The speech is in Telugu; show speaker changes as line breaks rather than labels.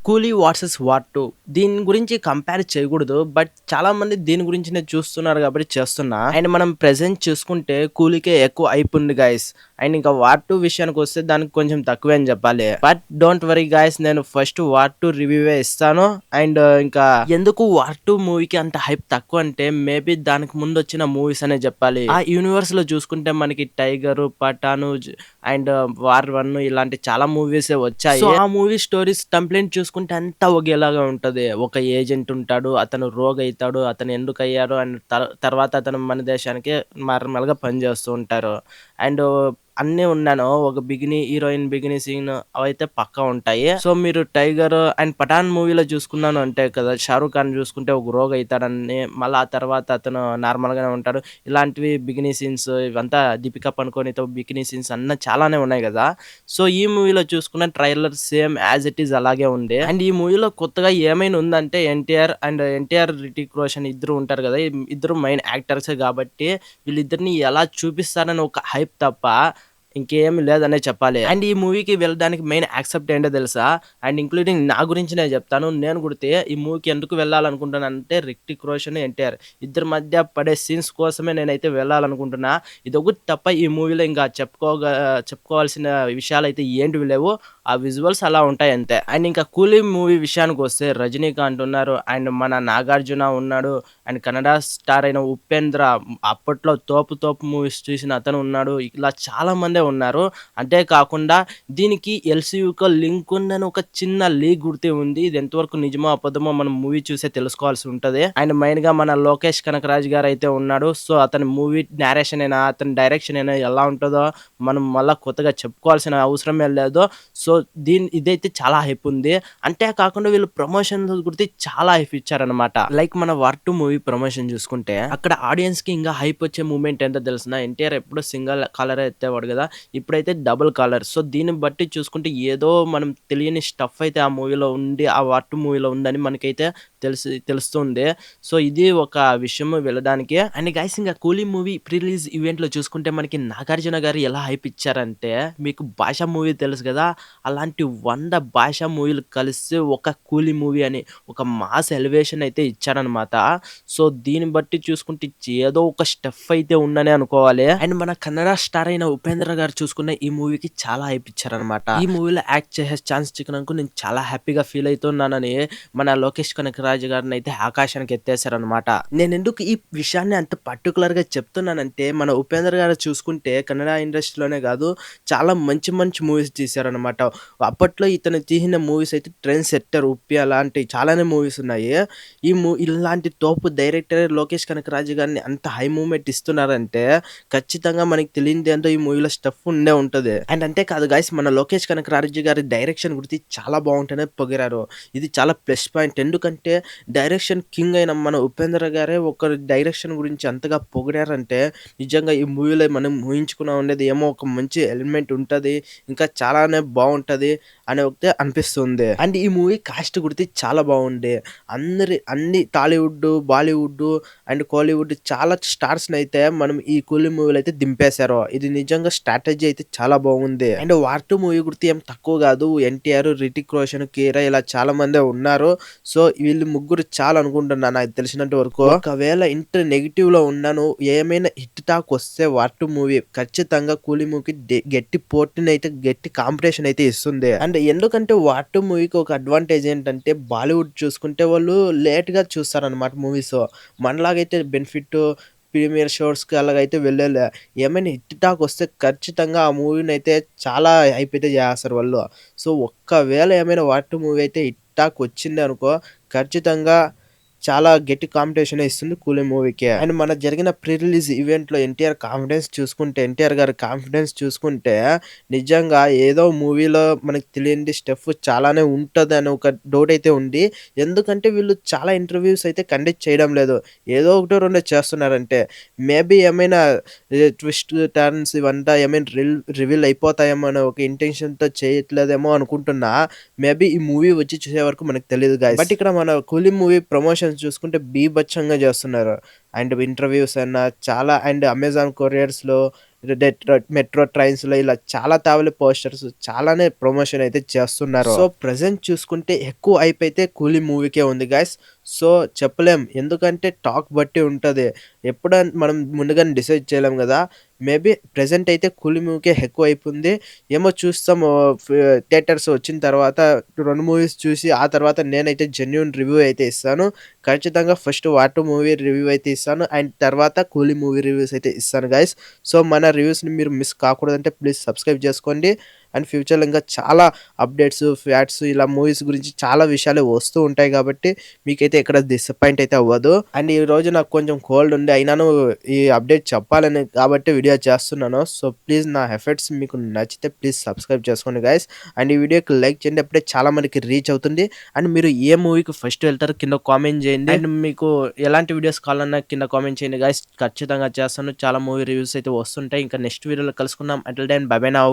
'కూలీ వర్సెస్ వార్ 2' దీని గురించి కంపేర్ చేయకూడదు. బట్ చాలామంది దీని గురించినే చూస్తున్నారు కాబట్టి చేస్తున్నా. అండ్ మనం ప్రెజెంట్ చూసుకుంటే 'కూలీ'కే ఎక్కువ హైప్ ఉంది గైస్. అండ్ ఇంకా 'వార్ 2' విషయానికొస్తే దానికి కొంచెం తక్కువే అని చెప్పాలి. బట్ డోంట్ వరీ గైస్, నేను ఫస్ట్ 'వార్ 2' రివ్యూవే ఇస్తాను. అండ్ ఇంకా ఎందుకు 'వార్ 2' మూవీకి అంత హైప్ తక్కువ అంటే మేబీ దానికి ముందు వచ్చిన మూవీస్ అనే చెప్పాలి. ఆ యూనివర్స్ లో చూసుకుంటే మనకి 'టైగర్', 'పఠాను' అండ్ 'వార్ 1' ఇలాంటి చాలా మూవీసే వచ్చాయి. సో ఆ మూవీ స్టోరీస్ టెంప్లేట్ చూసుకుంటే అంతా ఒకేలాగా ఉంటది. ఒక ఏజెంట్ ఉంటాడు, అతను రోగ్ అయితాడు, అతను ఎందుకు అయ్యారు అండ్ తర్వాత అతను మన దేశానికి నార్మల్ గా పనిచేస్తూ ఉంటారు. అండ్ అన్నీ ఉన్నాను. ఒక హీరోయిన్ బిగినీ సీన్ అవైతే పక్కా ఉంటాయి. సో మీరు 'టైగర్' అండ్ 'పఠాన్' మూవీలో చూసుకున్నాను అంటే కదా, 'షారూక్ ఖాన్' చూసుకుంటే ఒక రోగ్ అయితాడని, మళ్ళీ ఆ తర్వాత అతను నార్మల్ గానే ఉంటాడు. ఇలాంటివి బిగినీ సీన్స్ ఇవంతా 'దీపికా పడుకోనెతో' బికినీ సీన్స్ చాలానే ఉన్నాయి కదా. సో ఈ మూవీలో చూసుకున్న trailer same as it is అలాగే ఉంది. అండ్ ఈ మూవీలో కొత్తగా ఏమైనా ఉందంటే ఎన్టీఆర్, రిటిక్ రోషన్ ఇద్దరు ఉంటారు కదా. ఇద్దరు మెయిన్ యాక్టర్సే కాబట్టి వీళ్ళిద్దరిని ఎలా చూపిస్తారని ఒక హైప్ తప్ప ఇంకేమి లేదనే చెప్పాలి. అండ్ ఈ మూవీకి వెళ్ళడానికి మెయిన్ యాక్సెప్ట్ ఏంటో తెలుసా? అండ్ ఇంక్లూడింగ్ నా గురించి నేను చెప్తాను. నేను గుడితే ఈ మూవీకి ఎందుకు వెళ్ళాలనుకుంటున్నానంటే, రిటిక్ రోషన్, ఎన్టీఆర్ ఇద్దరి మధ్య పడే సీన్స్ కోసమే నేనైతే వెళ్ళాలనుకుంటున్నా. ఇదొకటి తప్ప ఈ మూవీలో ఇంకా చెప్పుకోవాల్సిన విషయాలైతే ఏంటివి లేవు. ఆ విజువల్స్ అలా ఉంటాయి అంతే. అండ్ ఇంకా 'కూలీ' మూవీ విషయానికి వస్తే రజనీకాంత్ ఉన్నారు, అండ్ మన నాగార్జున ఉన్నాడు, అండ్ కన్నడ స్టార్ అయిన ఉపేంద్ర, అప్పట్లో తోపు మూవీస్ చూసిన అతను ఉన్నాడు. ఇలా చాలా మందే ఉన్నారు. అంతే కాకుండా దీనికి ఎల్‌సీయూ‌కో లింక్ ఉందని ఒక చిన్న లీక్ గుర్తే ఉంది. ఇది ఎంతవరకు నిజమో అబద్ధమో మనం మూవీ చూసే తెలుసుకోవాల్సి ఉంటది. అండ్ మెయిన్‌గా మన లోకేష్ కనకరాజు గారు అయితే ఉన్నాడు. సో అతని మూవీ నేరేషన్ అయినా, అతని డైరెక్షన్ అయినా ఎలా ఉంటదో మనం మళ్ళా కొత్తగా చెప్పుకోవాల్సిన అవసరమే లేదు. సో ఇదైతే చాలా హైప్ ఉంది. అంతే కాకుండా వీళ్ళు ప్రమోషన్ గురించి చాలా హైప్ ఇచ్చారనమాట. లైక్ మన 'వార్ 2' మూవీ ప్రమోషన్ చూసుకుంటే అక్కడ ఆడియన్స్ కి ఇంకా హైప్ వచ్చే మూమెంట్ ఏంటో తెలుసునా? ఎన్టీఆర్ ఎప్పుడు సింగిల్ కాలర్ ఎత్తేవాడు కదా, ఇప్పుడైతే డబుల్ కాలర్. సో దీన్ని బట్టి చూసుకుంటే ఏదో మనం తెలియని స్టఫ్ అయితే ఆ మూవీలో ఉంది, ఆ 'వార్ 2' మూవీలో ఉందని మనకైతే తెలుస్తుంది. సో ఇది ఒక విషయం వెళ్ళడానికి. అండ్ గైస్, ఇంకా 'కూలీ' మూవీ ప్రీ రిలీజ్ ఈవెంట్ లో చూసుకుంటే మనకి నాగార్జున గారు ఎలా హైప్ ఇచ్చారంటే, మీకు 'భాషా' మూవీ తెలుసు కదా, అలాంటి 100 భాషా మూవీలు కలిసి ఒక 'కూలీ' మూవీ అని ఒక మాస్ ఎలివేషన్ అయితే ఇచ్చారనమాట. సో దీన్ని బట్టి చూసుకుంటే ఏదో ఒక స్టెప్ అయితే ఉందనే అనుకోవాలి. అండ్ మన కన్నడ స్టార్ అయిన ఉపేంద్ర గారు చూసుకున్న ఈ మూవీకి చాలా హైప్ ఇచ్చారనమాట. ఈ మూవీలో యాక్ట్ చేసే ఛాన్స్ చిక్కినందుకు నేను చాలా హ్యాపీగా ఫీల్ అవుతున్నానని మన లోకేష్ కనకరాజు గారిని అయితే ఆకాశానికి ఎత్తేసారనమాట. నేను ఎందుకు ఈ విషయాన్ని అంత పర్టికులర్ గా చెప్తున్నానంటే, మన ఉపేంద్ర గారు చూసుకుంటే కన్నడ ఇండస్ట్రీలోనే కాదు, చాలా మంచి మంచి మూవీస్ తీశారనమాట. అప్పట్లో ఇతను తీసిన మూవీస్ అయితే ట్రెండ్ సెట్టర్, 'ఉప్పి' అలాంటి చాలానే మూవీస్ ఉన్నాయి. ఇలాంటి తోపు డైరెక్టర్ లోకేష్ కనకరాజు గారిని అంత హై మూవ్‌మెంట్ ఇస్తున్నారంటే ఖచ్చితంగా మనకి తెలియనిదేంటో ఈ మూవీలో స్టఫ్ ఉండే ఉంటది. అండ్ అంతే కాదు గైస్, మన లోకేష్ కనకరాజు గారి డైరెక్షన్ గురించి చాలా బాగుంటేనే పొగిడారు. ఇది చాలా ప్లస్ పాయింట్. ఎందుకంటే డైరెక్షన్ కింగ్ అయిన మన ఉపేంద్ర గారే ఒక డైరెక్షన్ గురించి అంతగా పొగిడారంటే నిజంగా ఈ మూవీలో మనం ఊహించుకున్నా ఉండేది ఏమో ఒక మంచి ఎలిమెంట్ ఉంటది, ఇంకా చాలానే బాగుంటది అని ఒకటే అనిపిస్తుంది. అండ్ ఈ మూవీ కాస్ట్ గురించి చాలా బాగుంది. అన్ని టాలీవుడ్, బాలీవుడ్ అండ్ కోలీవుడ్ చాలా స్టార్స్ అయితే మనం ఈ 'కూలీ' మూవీలో అయితే దింపేశారు. ఇది నిజంగా స్ట్రాటజీ అయితే చాలా బాగుంది. అండ్ 'వార్ 2' మూవీ గురించి ఏం తక్కువ కాదు. ఎన్టీఆర్, రిటిక్ రోషన్, కీరా ఇలా చాలా మందే ఉన్నారు. సో వీళ్ళు ముగ్గురు చాలా అనుకుంటున్నా నాకు తెలిసినంత వరకు. ఒకవేళ ఇంత నెగిటివ్ లో ఉన్నాను, ఏమైనా హిట్ టాక్ వస్తే 'వార్ 2' మూవీ ఖచ్చితంగా 'కూలీ' మూవీకి గట్టి పోటీని అయితే, గట్టి కాంపిటీషన్ అయితే ఇస్తుంది. అండ్ ఎందుకంటే 'వార్ 2' మూవీకి ఒక అడ్వాంటేజ్ ఏంటంటే, బాలీవుడ్ చూసుకుంటే వాళ్ళు లేట్ గా చూస్తారనమాట మూవీస్. మనలాగైతే బెనిఫిట్ ప్రీమియర్ షోస్‌కి అలాగైతే వెళ్ళేలే. ఏమైనా హిట్ టాక్ వస్తే ఖచ్చితంగా ఆ మూవీని అయితే చాలా హైప్ అయితే చేసేస్తారు వాళ్ళు. సో ఒక్కవేళ ఏమైనా 'వార్ 2' మూవీ అయితే హిట్ టాక్ వచ్చింది అనుకో, ఖచ్చితంగా చాలా గట్టి కాంపిటీషనే ఇస్తుంది 'కూలీ' మూవీకి. అండ్ మన జరిగిన ప్రీ రిలీజ్ ఈవెంట్‌లో ఎన్టీఆర్ గారి కాన్ఫిడెన్స్ చూసుకుంటే నిజంగా ఏదో మూవీలో మనకు తెలియనిది స్టెఫ్ చాలానే ఉంటదని ఒక డౌట్ అయితే ఉంది. ఎందుకంటే వీళ్ళు చాలా ఇంటర్వ్యూస్ అయితే కండక్ట్ చేయడం లేదు. ఏదో ఒకటో రెండో చేస్తున్నారంటే. మేబీ ఏమైనా ట్విస్ట్, టర్న్స్ ఇవంతా ఏమైనా రివీల్ అయిపోతాయేమో అనే ఒక ఇంటెన్షన్‌తో చేయట్లేదేమో అనుకుంటున్నా. మేబీ ఈ మూవీ వచ్చి చూసే వరకు మనకు తెలీదు గైస్. బట్ ఇక్కడ మన 'కూలీ' మూవీ ప్రమోషన్స్ చూసుకుంటే బీభత్సంగా చేస్తున్నారు. అండ్ ఇంటర్వ్యూస్ అన్నా చాలా, అండ్ అమెజాన్ కొరియర్స్‌లో మెట్రో ట్రైన్స్‌లో ఇలా చాలా తావలి పోస్టర్స్ చాలానే ప్రమోషన్ అయితే చేస్తున్నారు. సో, ప్రెజెంట్ చూసుకుంటే ఎక్కువ హైప్ అయితే 'కూలీ' మూవీకే ఉంది గైస్. సో, చెప్పలేం. ఎందుకంటే టాక్ బట్టి ఉంటది. మనం ముందుగానే డిసైడ్ చేయలేం గదా! మేబీ ప్రెజెంట్ అయితే 'కూలీ' మూవీకే ఎక్కువ హైప్ ఉంది. ఏమో చూస్తాము. థియేటర్స్ వచ్చిన తర్వాత 2 మూవీస్ చూసి ఆ తర్వాత నేనైతే జెన్యూన్ రివ్యూ అయితే ఇస్తాను. ఖచ్చితంగా ఫస్ట్ 'వార్ 2' మూవీ రివ్యూ అయితే ఇస్తాను. అండ్ తర్వాత 'కూలీ' మూవీ రివ్యూస్ అయితే ఇస్తాను గైస్. సో, మన రివ్యూస్‌ని మీరు మిస్ కాకూడదంటే ప్లీజ్ సబ్స్క్రైబ్ చేసుకోండి. అండ్ ఫ్యూచర్‌లో ఇంకా చాలా అప్డేట్స్, ఫ్యాట్స్ ఇలా మూవీస్ గురించి చాలా విషయాలు వస్తూ ఉంటాయి కాబట్టి మీకైతే ఎక్కడ డిసప్పాయింట్ అయితే అవ్వదు. అండ్ ఈరోజు నాకు కొంచెం కోల్డ్ ఉండి అయినాను ఈ అప్డేట్ చెప్పాలని కాబట్టి వీడియో చేస్తున్నాను. సో, ప్లీజ్ నా ఎఫర్ట్స్ మీకు నచ్చితే ప్లీజ్ సబ్స్క్రైబ్ చేసుకోండి గైస్. అండ్ ఈ వీడియోకి లైక్ చేయండి. అప్పుడే చాలా మందికి రీచ్ అవుతుంది. అండ్ మీరు ఏ మూవీకి ఫస్ట్ వెళ్తారో కింద కామెంట్ చేయండి. అండ్ మీకు ఎలాంటి వీడియోస్ కావాలన్నా కింద కామెంట్ చేయండి గైస్. ఖచ్చితంగా చేస్తాను. చాలా మూవీ రివ్యూస్ అయితే వస్తుంటాయి. ఇంకా నెక్స్ట్ వీడియోలో కలుసుకుందాం. Until then bye bye now.